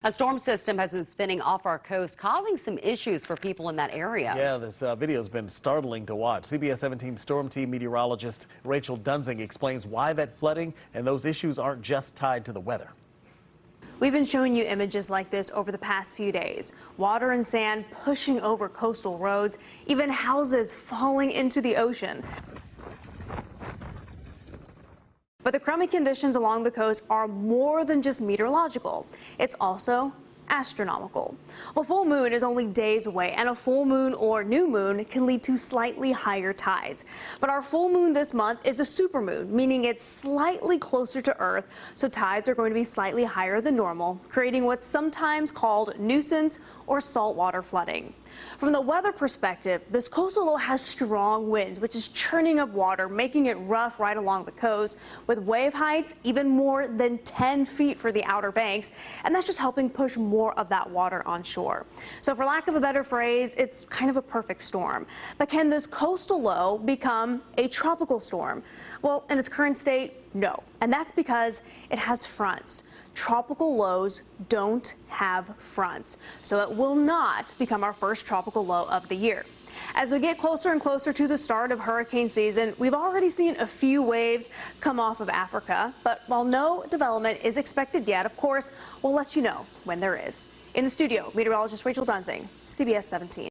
A storm system has been spinning off our coast, causing some issues for people in that area. Yeah, this video has been startling to watch. CBS 17 Storm Team meteorologist Rachel Dunsing explains why that flooding and those issues aren't just tied to the weather. We've been showing you images like this over the past few days. Water and sand pushing over coastal roads, even houses falling into the ocean. But the crummy conditions along the coast are more than just meteorological. It's also astronomical. The full moon is only days away, and a full moon or new moon can lead to slightly higher tides. But our full moon this month is a supermoon, meaning it's slightly closer to Earth, so tides are going to be slightly higher than normal, creating what's sometimes called nuisance or saltwater flooding. From the weather perspective, this coastal low has strong winds, which is churning up water, making it rough right along the coast, with wave heights even more than 10 feet for the Outer Banks, and that's just helping push more of that water on shore. So for lack of a better phrase, it's kind of a perfect storm. But can this coastal low become a tropical storm? Well, in its current state, no. And that's because it has fronts. Tropical lows don't have fronts, so it will not become our first tropical low of the year. As we get closer and closer to the start of hurricane season, we've already seen a few waves come off of Africa, but while no development is expected yet, of course, we'll let you know when there is. In the studio, meteorologist Rachel Dunsing, CBS 17.